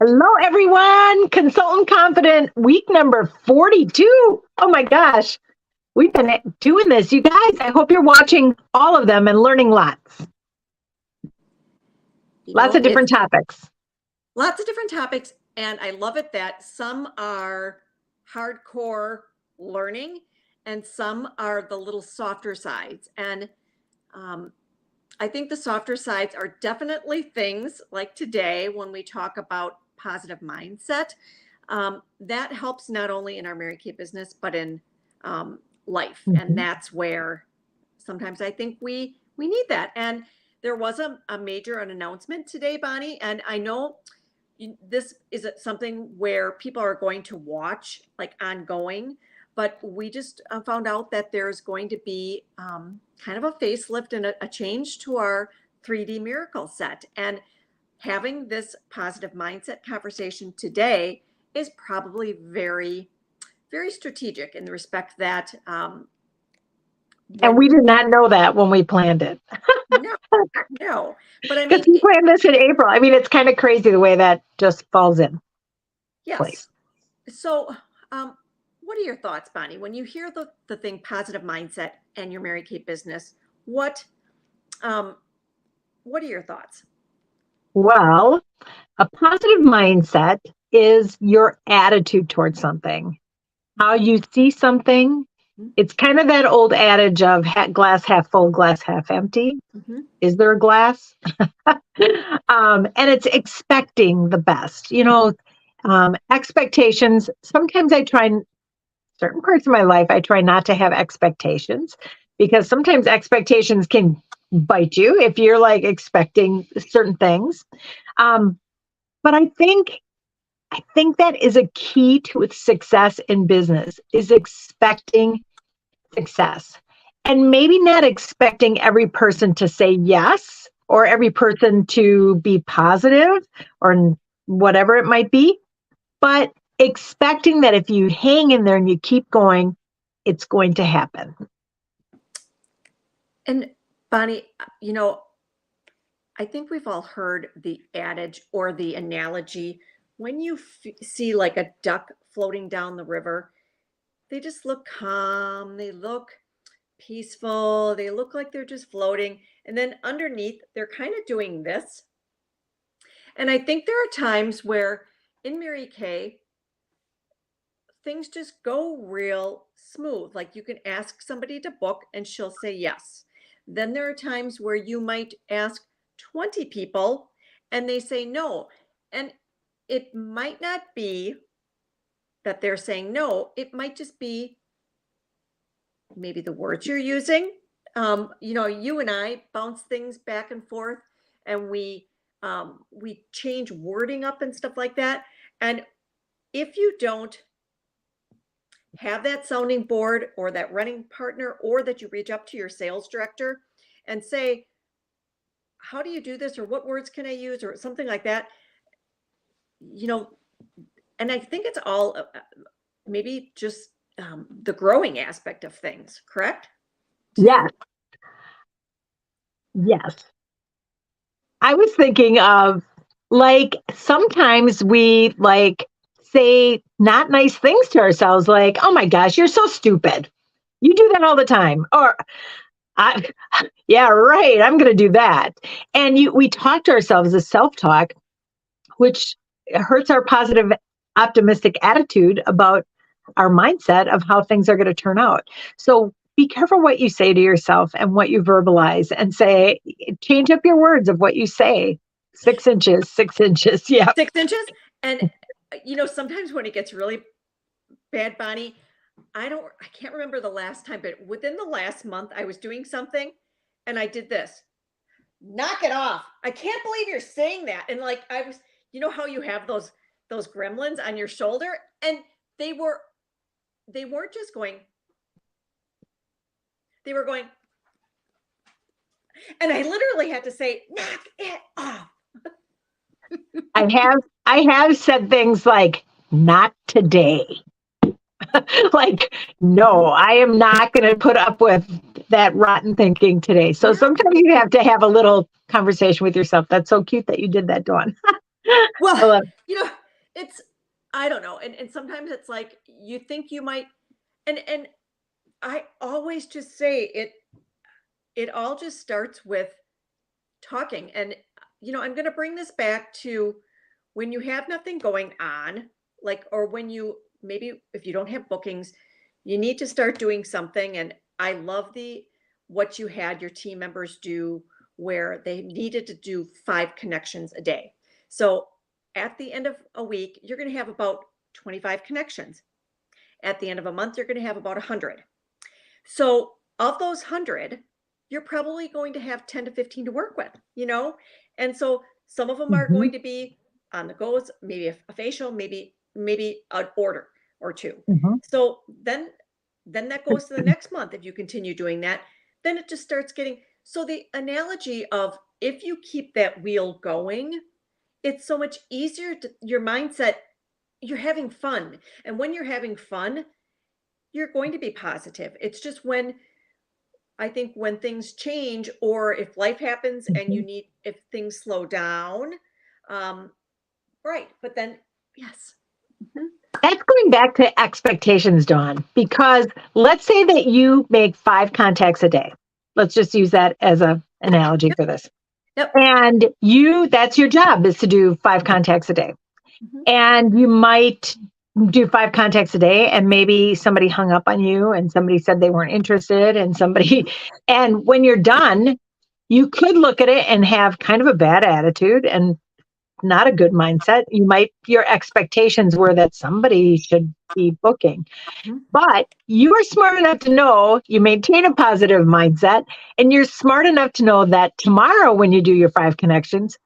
Hello, everyone. Consultant Confident week number 42. Oh my gosh. We've been doing this. You guys, I hope you're watching all of them and learning lots. Lots of different topics. Lots of different topics. And I love it that some are hardcore learning and some are the little softer sides. And I think the softer sides are definitely things like today when we talk about positive mindset. That helps not only in our Mary Kay business, but in life. And that's where sometimes I think we need that. And there was a major announcement today, Bonnie, and I know this is something where people are going to watch like ongoing, but we just found out that there's going to be kind of a facelift and a change to our 3D Miracle set. And having this positive mindset conversation today is probably very, very strategic in the respect that and we did not know that when we planned it. No. But I mean, we planned this in April. I mean, it's kind of crazy the way that just falls in place. So, what are your thoughts, Bonnie, when you hear the thing positive mindset and your Mary Kay business? What are your thoughts? Well, a positive mindset is your attitude towards something, how you see something. It's kind of that old adage of glass half full, glass half empty. Is there a glass? And it's expecting the best. Expectations. Sometimes I try, certain parts of my life, I try not to have expectations because sometimes expectations can bite you if you're like expecting certain things. But I think that is a key to success in business, is expecting success, and maybe not expecting every person to say yes or every person to be positive or whatever it might be, but expecting that if you hang in there and you keep going, it's going to happen. And Bonnie, I think we've all heard the adage or the analogy. When you see like a duck floating down the river, they just look calm, they look peaceful, they look like they're just floating. And then underneath, they're kind of doing this. And I think there are times where in Mary Kay, things just go real smooth. Like you can ask somebody to book and she'll say yes. Then there are times where you might ask 20 people and they say no. And it might not be that they're saying no. It might just be maybe the words you're using. You and I bounce things back and forth and we change wording up and stuff like that. And if you don't have that sounding board or that running partner, or that you reach up to your sales director and say, how do you do this? Or what words can I use? Or something like that. And I think it's all maybe just the growing aspect of things, correct? Yes. I was thinking of like, sometimes we like say not nice things to ourselves, like, oh my gosh, you're so stupid. You do that all the time. Or, yeah, right, I'm going to do that. And we talk to ourselves as self-talk, which hurts our positive, optimistic attitude about our mindset of how things are going to turn out. So be careful what you say to yourself and what you verbalize, and change up your words of what you say. 6 inches, 6 inches. Yeah. 6 inches. And, sometimes when it gets really bad, Bonnie, I can't remember the last time, but within the last month, I was doing something and I did this. Knock it off. I can't believe you're saying that. And like, I was, how you have those gremlins on your shoulder, and they weren't just going, they were going, and I literally had to say, knock it off. I have said things like, not today. Like, no, I am not going to put up with that rotten thinking today. So sometimes you have to have a little conversation with yourself. That's so cute that you did that, Dawn. I Well, love it's, I don't know. And sometimes it's like you think you might, and I always just say it all just starts with talking. And I'm going to bring this back to when you have nothing going on, like, or when you maybe if you don't have bookings, you need to start doing something. And I love the what you had your team members do where they needed to do 5 connections a day. So at the end of a week, you're going to have about 25 connections. At the end of a month, you're going to have about 100. So of those 100, you're probably going to have 10 to 15 to work with. And so some of them are Mhm, going to be on the goes, maybe a facial, maybe an order or two. mhm. So then that goes to the next month. If you continue doing that, then it just starts getting, so the analogy of if you keep that wheel going, it's so much easier to your mindset, you're having fun. And when you're having fun, you're going to be positive. It's just when I think when things change or if life happens and Mhm. if things slow down, um, right. But then, yes. Mhm. That's going back to expectations, Dawn, because let's say that you make 5 contacts a day. Let's just use that as a analogy Yep. for this. Yep. And that's your job is to do 5 contacts a day. Mhm. And you might do 5 contacts a day and maybe somebody hung up on you and somebody said they weren't interested and Mhm. and when you're done, you could look at it and have kind of a bad attitude and not a good mindset. Your expectations were that somebody should be booking, Mhm. but you are smart enough to know you maintain a positive mindset and you're smart enough to know that tomorrow when you do your 5 connections,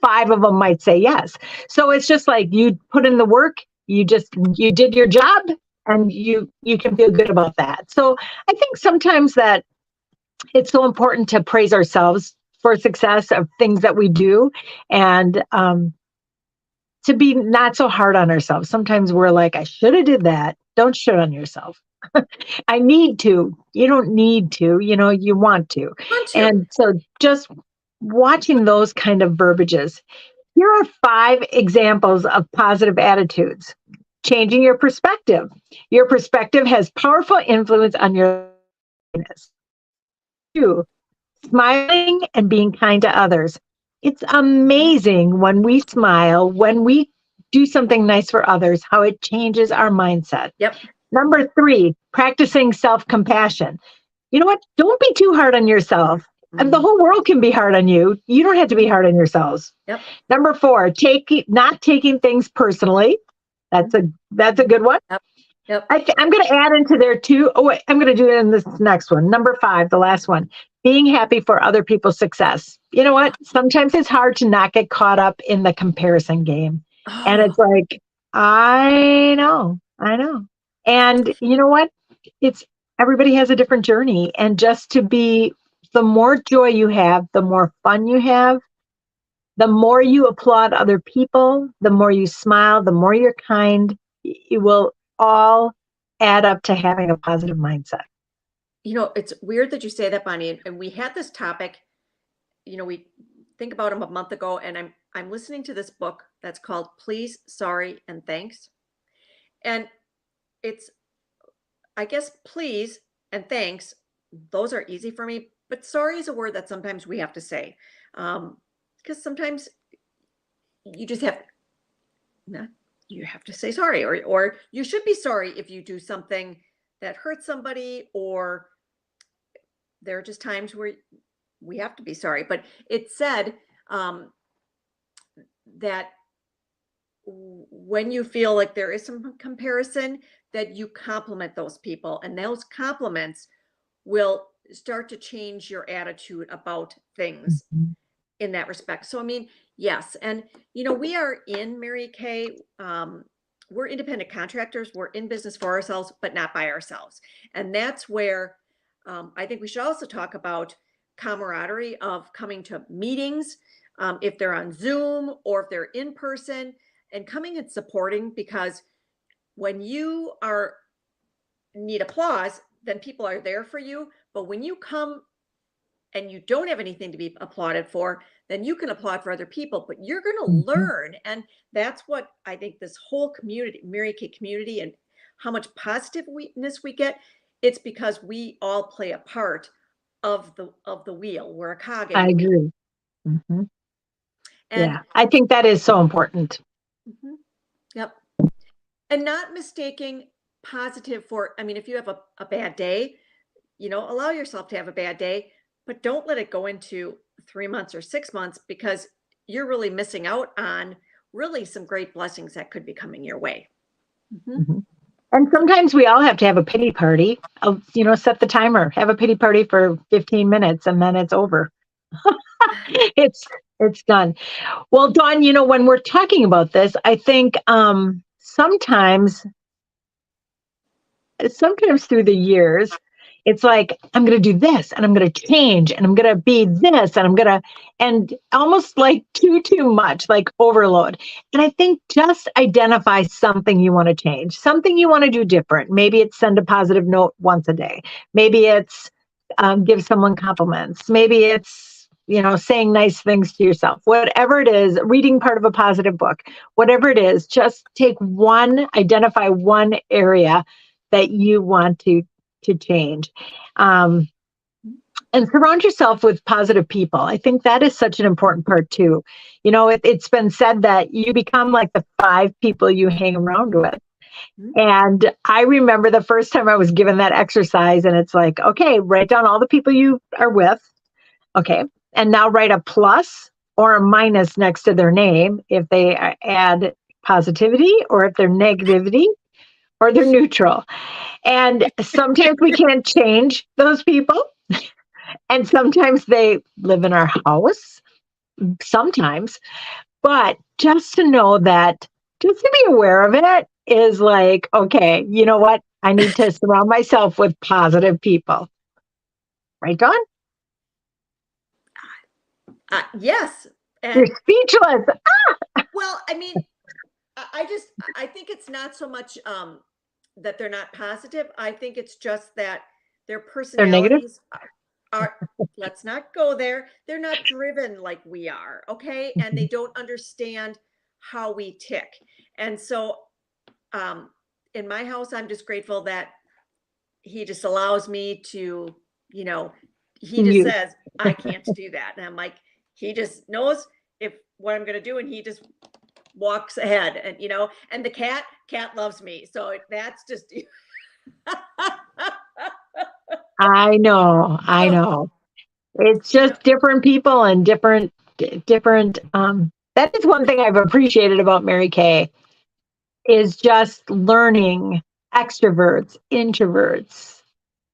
5 of them might say yes. So it's just like you put in the work, you did your job and you can feel good about that. So I think sometimes that it's so important to praise ourselves for success of things that we do and to be not so hard on ourselves. Sometimes we're like, I should have did that. Don't shit on yourself. I need to. You don't need to, you want to. Want to. And so just watching those kind of verbiages. Here are 5 examples of positive attitudes. Changing your perspective. Your perspective has powerful influence on your happiness. 2, smiling and being kind to others. It's amazing when we smile, when we do something nice for others, how it changes our mindset. Yep. Number 3, practicing self compassion. You know what? Don't be too hard on yourself. And the Mhm. whole world can be hard on you. You don't have to be hard on yourselves. Yep. Number 4, not taking things personally. Mhm. That's a good one. Yep. Yep. I'm going to add into there too. Oh, wait, I'm going to do it in this next one. Number 5, the last one, being happy for other people's success. You know what? Sometimes it's hard to not get caught up in the comparison game. And Oh, it's like, I know. And you know what? It's everybody has a different journey. And just to be, the more joy you have, the more fun you have, the more you applaud other people, the more you smile, the more you're kind, it will all add up to having a positive mindset. it's weird that you say that, Bonnie. And we had this topic, we think about him a month ago, and I'm listening to this book that's called Please, Sorry, and Thanks. And it's, I guess, please and thanks, those are easy for me, but sorry is a word that sometimes we have to say. Because sometimes you just have not, you have to say sorry, or you should be sorry if you do something that hurts somebody, or there are just times where we have to be sorry. But it said um, that when you feel like there is some comparison, that you compliment those people, and those compliments will start to change your attitude about things Mhm. in that respect. So, I mean, yes. And, we are in Mary Kay. We're independent contractors. We're in business for ourselves, but not by ourselves. And that's where I think we should also talk about camaraderie of coming to meetings, if they're on Zoom or if they're in person, and coming and supporting, because when you are need applause, then people are there for you. But when you come and you don't have anything to be applauded for, then you can apply for other people, but you're going to Mhm. learn. And that's what I think this whole community, Mary Kay community, and how much positiveness we get, it's because we all play a part of the wheel. We're a cog in I the wheel. agree. Mhm. And Yeah, I think that is so important. mhm, yep. And not mistaking positive for, I mean, if you have a bad day, allow yourself to have a bad day, but don't let it go into 3 months or 6 months, because you're really missing out on really some great blessings that could be coming your way. Mhm. Mhm. And sometimes we all have to have a pity party. Set the timer, have a pity party for 15 minutes, and then it's over. It's it's done. Well, Dawn, when we're talking about this, I think sometimes through the years, it's like, I'm going to do this and I'm going to change and I'm going to be this and and almost like too much, like overload. And I think just identify something you want to change, something you want to do different. Maybe it's send a positive note once a day. Maybe it's give someone compliments. Maybe it's, saying nice things to yourself, whatever it is, reading part of a positive book, whatever it is, just identify one area that you want to change. Um, and surround yourself with positive people. I think that is such an important part too. It's been said that you become like the 5 people you hang around with. Mhm. And I remember the first time I was given that exercise, and it's like, okay, write down all the people you are with. Okay. And now write a plus or a minus next to their name if they add positivity, or if they're negativity, or they're neutral. And sometimes we can't change those people. And sometimes they live in our house, sometimes. But just to know that, just to be aware of it is like, okay, you know what? I need to surround myself with positive people. Right, Dawn? Yes. You're And speechless. well, I mean, I think it's not so much that they're not positive. I think it's just that their They're negative. personalities are, let's not go there. They're not driven like we are, okay? And they don't understand how we tick. And so um in my house, I'm just grateful that he just allows me to, you know, he just You. says, I can't do that. And I'm like, he just knows if what I'm gonna do, and he just walks ahead. And and the cat loves me. So that's just I know. I so, know. It's you know, just different people and different. That is one thing I've appreciated about Mary Kay, is just learning extroverts, introverts,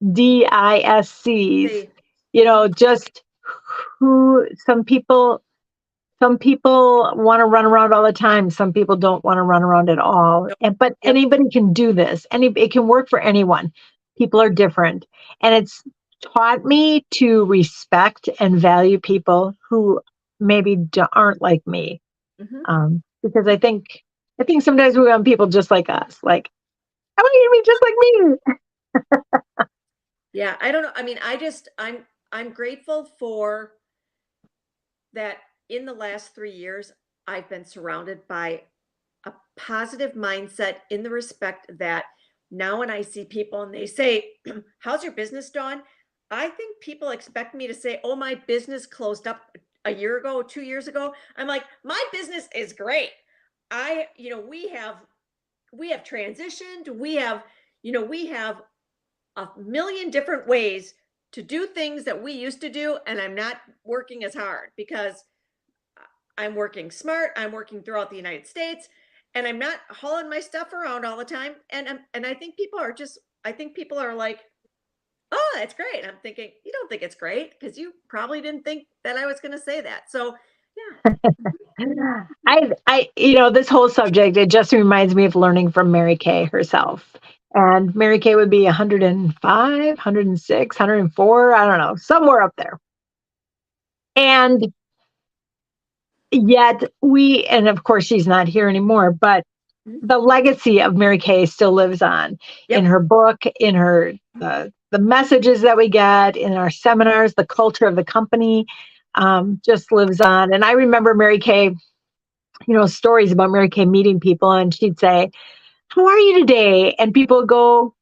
DISCs, see, just who some people want to run around all the time. Some people don't want to run around at all. nope, But yep. anybody can do this. It can work for anyone. People are different. And it's taught me to respect and value people who maybe aren't like me. Mhm. Because I think sometimes we want people just like us. Like, I want you to be just like me. Yeah, I don't know. I mean, I'm grateful for that. In the last 3 years, I've been surrounded by a positive mindset, in the respect that now when I see people and they say, how's your business, Dawn? I think people expect me to say, oh, my business closed up a year ago, 2 years ago. I'm like, my business is great. We have transitioned. We have a million different ways to do things that we used to do. And I'm not working as hard because I'm working smart. I'm working throughout the United States, and I'm not hauling my stuff around all the time. And I think people are like, "Oh, that's great." I'm thinking, "You don't think it's great because you probably didn't think that I was going to say that." So, yeah. This whole subject, it just reminds me of learning from Mary Kay herself. And Mary Kay would be 105, 106, 104, I don't know, somewhere up there. And yet and of course she's not here anymore, but Mhm. the legacy of Mary Kay still lives on in Yep. her book, in her the messages that we get in our seminars, the culture of the company. just lives on. And I remember Mary Kay, stories about Mary Kay meeting people, and she'd say, "How are you today?" And people would go,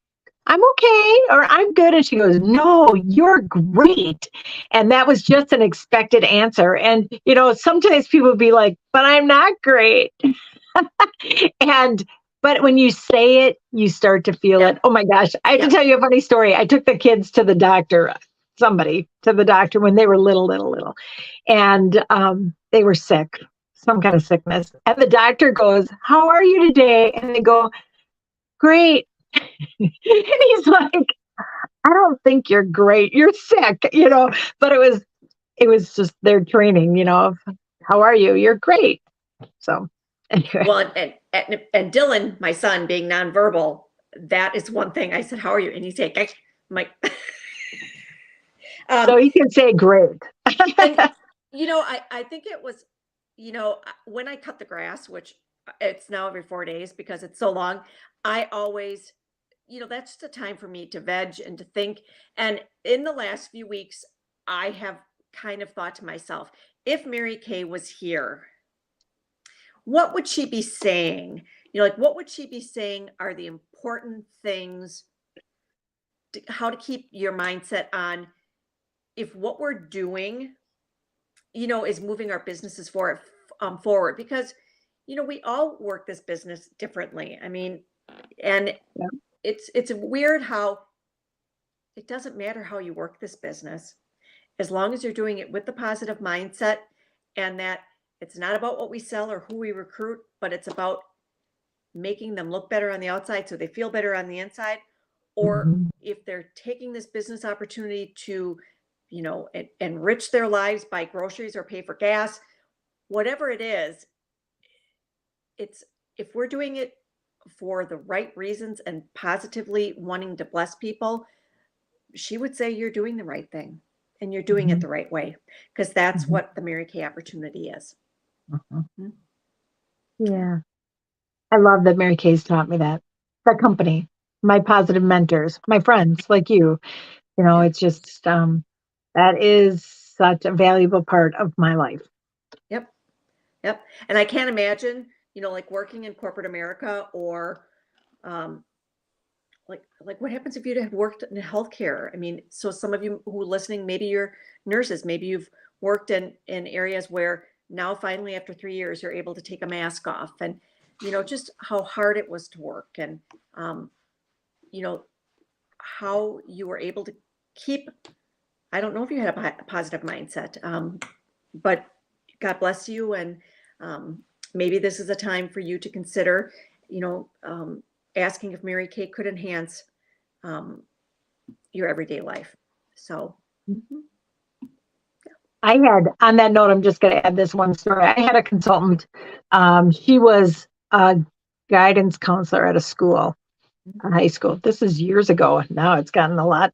"I'm okay," or "I'm good." And she goes, "No, you're great." And that was just an expected answer. And, sometimes people would be like, "But I'm not great." and, but when you say it, you start to feel Yep. it. Oh my gosh. I have to Yep. tell you a funny story. I took the kids to the doctor, somebody to the doctor when they were little. And they were sick, some kind of sickness. And the doctor goes, "How are you today?" And they go, "Great." And he's like, "I don't think you're great. You're sick," but it was just their training, of how are you? You're great. So anyway. Well, and Dylan, my son, being nonverbal, that is one thing I said, "How are you?" And he's like, I'm like, So he can say great. and I think it was, when I cut the grass, which it's now every 4 days because it's so long, I always, that's the time for me to veg and to think. And in the last few weeks, I have kind of thought to myself, if Mary Kay was here, what would she be saying? Like, what would she be saying are the important things, how to keep your mindset on if what we're doing, is moving our businesses forward, because, we all work this business differently. I mean, and Yeah. it's weird how it doesn't matter how you work this business, as long as you're doing it with the positive mindset, and that it's not about what we sell or who we recruit, but it's about making them look better on the outside so they feel better on the inside. Or Mhm. if they're taking this business opportunity to, enrich their lives, buy groceries or pay for gas, whatever it is, it's, if we're doing it for the right reasons and positively wanting to bless people, she would say you're doing the right thing and you're doing it Mhm. the right way, because that's Mhm. what the Mary Kay opportunity is. Mhm. Mhm. Yeah. I love that Mary Kay's taught me that. The company, my positive mentors, my friends like you, Yep. it's just that is such a valuable part of my life. Yep. Yep. And I can't imagine, like working in corporate America, or um, like what happens if you had worked in healthcare? I mean, so some of you who are listening, maybe you're nurses, maybe you've worked in areas where now finally after 3 years you're able to take a mask off, and just how hard it was to work, and um, you know how you were able to keep. I don't know if you had a positive mindset, but God bless you, and um, maybe this is a time for you to consider, you know, um, asking if Mary Kay could enhance um, your everyday life. So, mhm. I had, on that note, I'm just going to add this one story. I had a consultant. She was a guidance counselor at a school, a high school. This is years ago. Now it's gotten a lot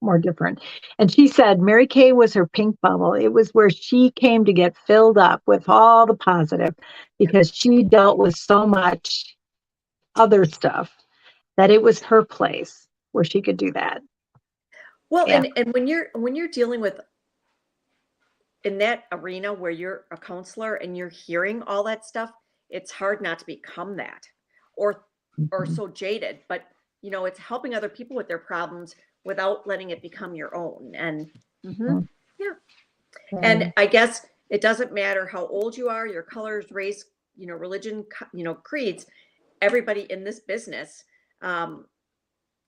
more different. And she said Mary Kay was her pink bubble. It was where she came to get filled up with all the positive, because she dealt with so much other stuff that it was her place where she could do that. Well, Yeah. and when you're dealing with, in that arena where you're a counselor and you're hearing all that stuff, it's hard not to become that, or Mhm. so jaded. But it's helping other people with their problems without letting it become your own. And mhm, yeah, Yeah. and I guess it doesn't matter how old you are, your colors, race, religion, creeds. Everybody in this business, um,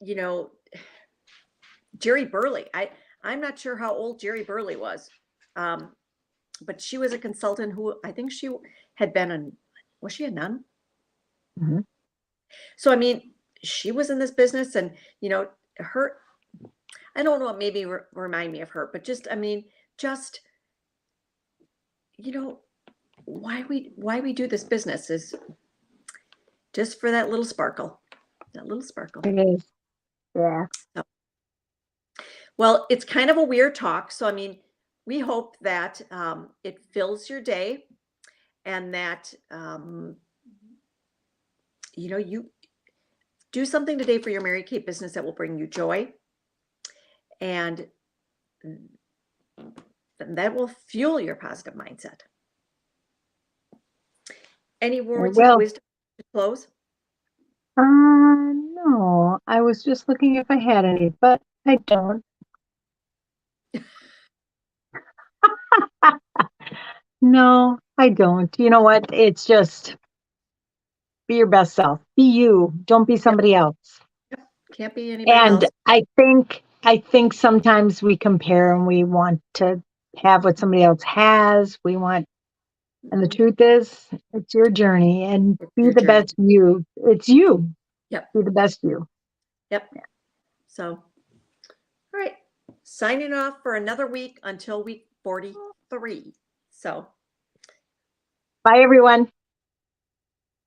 you know, Jerry Burley. I'm not sure how old Jerry Burley was. Um, but she was a consultant who, I think she had been was she a nun? Mhm. So, I mean, she was in this business, and, her, I don't know what maybe remind me of her, but just, I mean, just, you know, why we do this business is just for that little sparkle. It is. Yeah. So, well, it's kind of a weird talk. So, I mean, we hope that it fills your day, and that, you do something today for your Mary Kay business that will bring you joy. And then that will fuel your positive mindset. Any I words of will. wisdom to close? No, I was just looking if I had any, but I don't. No, I don't. You know what? It's just be your best self. Be you. Don't be somebody else. Can't be anybody And else. I think sometimes we compare and we want to have what somebody else has. And the Mhm. truth is, it's your journey and It's be your the journey. best you. It's you. Yep. Be the best you. Yep. So, all right. Signing off for another week until week 43. So, Bye, everyone.